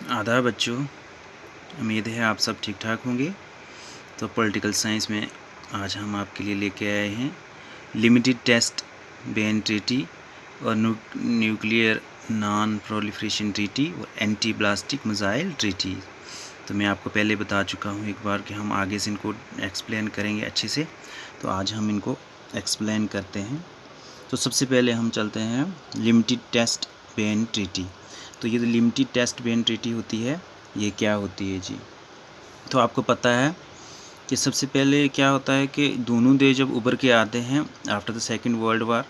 आदाब बच्चों, उम्मीद है आप सब ठीक ठाक होंगे। तो पॉलिटिकल साइंस में आज हम आपके लिए लेके आए हैं लिमिटेड टेस्ट बैन ट्रीटी और न्यूक्लियर नॉन प्रोलिफरेशन ट्रीटी और एंटी ब्लास्टिक मिसाइल ट्रीटी। तो मैं आपको पहले बता चुका हूँ एक बार कि हम आगे से इनको एक्सप्लेन करेंगे अच्छे से। तो आज हम इनको एक्सप्लेन करते हैं। तो सबसे पहले हम चलते हैं लिमिटेड टेस्ट बैन ट्रीटी। तो ये जो लिमिटेड टेस्ट बैन ट्रीटी होती है, ये क्या होती है जी? तो आपको पता है कि सबसे पहले क्या होता है कि दोनों देश जब उभर के आते हैं after the second world war,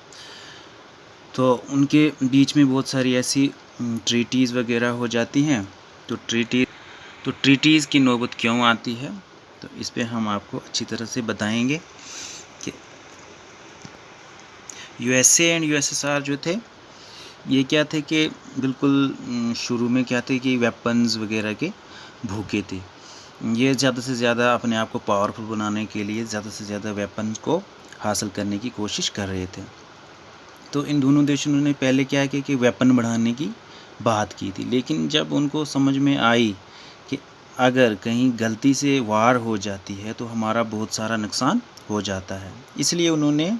तो उनके बीच में बहुत सारी ऐसी ट्रीटीज़ वगैरह हो जाती हैं। तो ट्रीटीज़ की नौबत क्यों आती है, तो इस पे हम आपको अच्छी तरह से बताएंगे कि यूएसए एंड यूएसएसआर जो थे, ये क्या थे कि बिल्कुल शुरू में क्या थे कि वेपन्स वगैरह के भूखे थे। ये ज़्यादा से ज़्यादा अपने आप को पावरफुल बनाने के लिए ज़्यादा से ज़्यादा वेपन्स को हासिल करने की कोशिश कर रहे थे। तो इन दोनों देशों ने पहले क्या किया कि वेपन बढ़ाने की बात की थी, लेकिन जब उनको समझ में आई कि अगर कहीं गलती से वार हो जाती है तो हमारा बहुत सारा नुकसान हो जाता है, इसलिए उन्होंने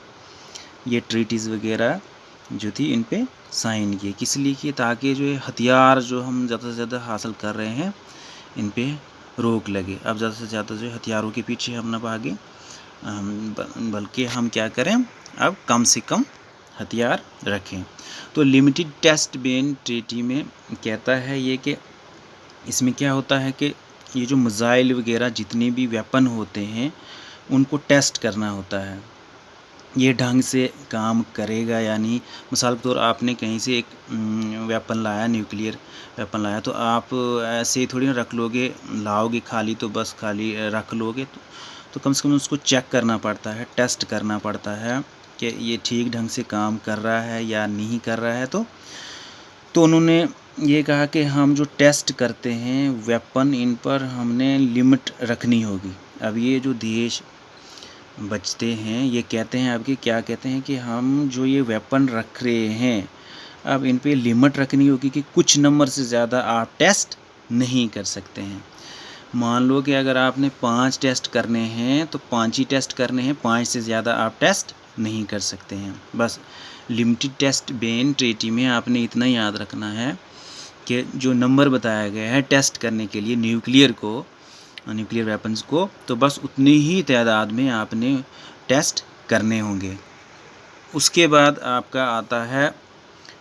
ये ट्रीटीज़ वगैरह जो थी इन पे साइन किए। किस लिए किए? ताकि जो हथियार जो हम ज़्यादा से ज़्यादा हासिल कर रहे हैं इन पे रोक लगे। अब ज़्यादा से ज़्यादा जो हथियारों के पीछे हम न भागें, बल्कि हम क्या करें, अब कम से कम हथियार रखें। तो लिमिटेड टेस्ट बैन ट्रीटी में कहता है ये कि इसमें क्या होता है कि ये जो मिसाइल वगैरह जितने भी वेपन होते हैं उनको टेस्ट करना होता है, ये ढंग से काम करेगा या नहीं। मिसाल के तौर आपने कहीं से एक वेपन लाया, न्यूक्लियर वेपन लाया, तो आप ऐसे थोड़ी ना रख लोगे, लाओगे खाली तो बस खाली रख लोगे। तो कम से कम उसको चेक करना पड़ता है, टेस्ट करना पड़ता है कि ये ठीक ढंग से काम कर रहा है या नहीं कर रहा है। तो उन्होंने ये कहा कि हम जो टेस्ट करते हैं वेपन, इन पर हमने लिमिट रखनी होगी। अब ये जो देश बचते हैं ये कहते हैं, अब क्या कहते हैं कि हम जो ये वेपन रख रहे हैं अब इन पे लिमिट रखनी होगी कि कुछ नंबर से ज़्यादा आप टेस्ट नहीं कर सकते हैं। मान लो कि अगर आपने 5 टेस्ट करने हैं तो 5 ही टेस्ट करने हैं, 5 से ज़्यादा आप टेस्ट नहीं कर सकते हैं। बस लिमिटेड टेस्ट बैन ट्रीटी में आपने इतना याद रखना है कि जो नंबर बताया गया है टेस्ट करने के लिए न्यूक्लियर वेपन्स को, तो बस उतनी ही तादाद में आपने टेस्ट करने होंगे। उसके बाद आपका आता है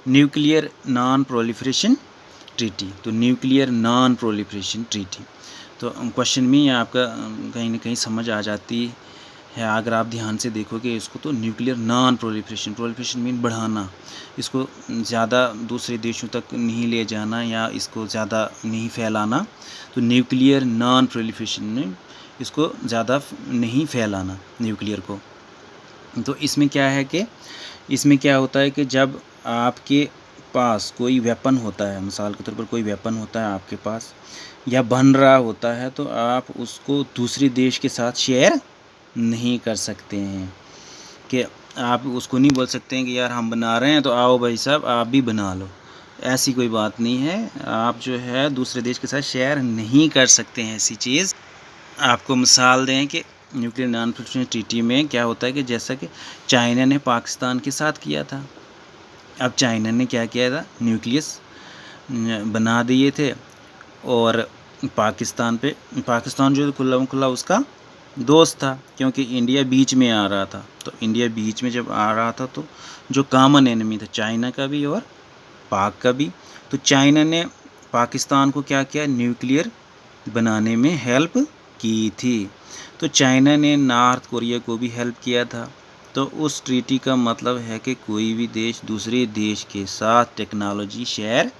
न्यूक्लियर नॉन प्रोलिफरेशन ट्रीटी। तो न्यूक्लियर नॉन प्रोलिफरेशन ट्रीटी, तो क्वेश्चन में आपका कहीं ना कहीं समझ आ जाती है अगर आप ध्यान से देखोगे इसको। तो न्यूक्लियर नॉन प्रोलिफरेशन मीन बढ़ाना, इसको ज़्यादा दूसरे देशों तक नहीं ले जाना या इसको ज़्यादा नहीं फैलाना। तो न्यूक्लियर नॉन प्रोलिफरेशन में इसको ज़्यादा नहीं फैलाना न्यूक्लियर को। तो इसमें क्या है कि इसमें क्या होता है कि जब आपके पास कोई वेपन होता है, मिसाल के तौर पर कोई वेपन होता है आपके पास या बन रहा होता है, तो आप उसको दूसरे देश के साथ शेयर नहीं कर सकते हैं। कि आप उसको नहीं बोल सकते हैं कि यार हम बना रहे हैं तो आओ भाई साहब आप भी बना लो, ऐसी कोई बात नहीं है। आप जो है दूसरे देश के साथ शेयर नहीं कर सकते हैं ऐसी चीज़। आपको मिसाल दें कि न्यूक्लियर नॉन प्रोलिफरेशन ट्रीटी में क्या होता है कि जैसा कि चाइना ने पाकिस्तान के साथ किया था। अब चाइना ने क्या किया था, न्यूक्लियस बना दिए थे और पाकिस्तान जो खुला उसका दोस्त था, क्योंकि इंडिया बीच में आ रहा था। तो इंडिया बीच में जब आ रहा था तो जो कॉमन एनिमी था चाइना का भी और पाक का भी, तो चाइना ने पाकिस्तान को क्या किया, न्यूक्लियर बनाने में हेल्प की थी। तो चाइना ने नॉर्थ कोरिया को भी हेल्प किया था। तो उस ट्रीटी का मतलब है कि कोई भी देश दूसरे देश के साथ टेक्नोलॉजी शेयर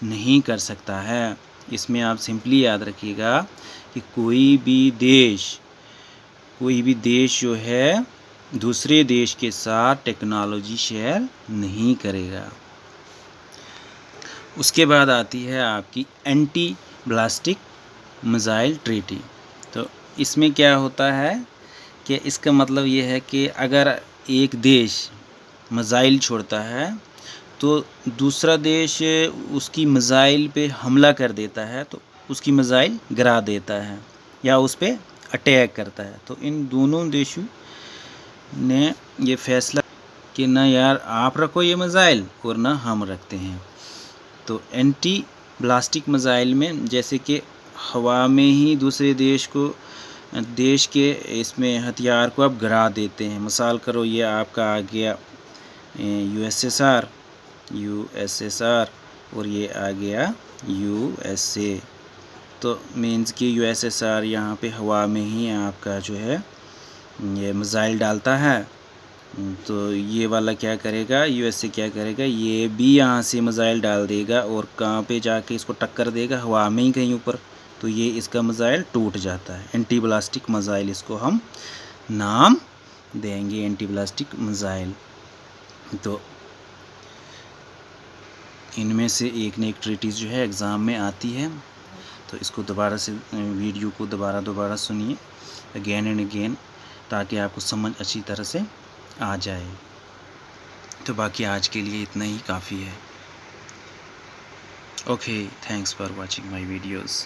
नहीं कर सकता है। इसमें आप सिंपली याद रखिएगा कि कोई भी देश जो है दूसरे देश के साथ टेक्नोलॉजी शेयर नहीं करेगा। उसके बाद आती है आपकी एंटी ब्लास्टिक मिसाइल ट्रीटी। तो इसमें क्या होता है कि इसका मतलब ये है कि अगर एक देश मिसाइल छोड़ता है तो दूसरा देश उसकी मिसाइल पे हमला कर देता है तो उसकी मिसाइल गिरा देता है या उस पे अटैक करता है। तो इन दोनों देशों ने ये फैसला कि ना यार आप रखो ये मिसाइल और ना हम रखते हैं। तो एंटी ब्लास्टिक मिसाइल में जैसे कि हवा में ही दूसरे देश के इसमें हथियार को आप गिरा देते हैं। मिसाल करो ये आपका आ गया यूएसएसआर और ये आ गया यूएसए। तो मीन्स कि यूएसएसआर यहाँ पे हवा में ही आपका जो है ये मिसाइल डालता है। तो ये वाला क्या करेगा, यूएसए क्या करेगा, ये भी यहाँ से मिसाइल डाल देगा और कहाँ पे जाके इसको टक्कर देगा, हवा में ही कहीं ऊपर। तो ये इसका मिसाइल टूट जाता है। एंटी ब्लास्टिक मिसाइल इसको हम नाम देंगे, एंटी ब्लास्टिक मिसाइल। तो इनमें से एक न एक ट्रीटीज़ जो है एग्ज़ाम में आती है। तो इसको दोबारा से वीडियो को दोबारा सुनिए अगेन एंड अगेन, ताकि आपको समझ अच्छी तरह से आ जाए। तो बाकी आज के लिए इतना ही काफ़ी है। Okay, thanks for watching my videos.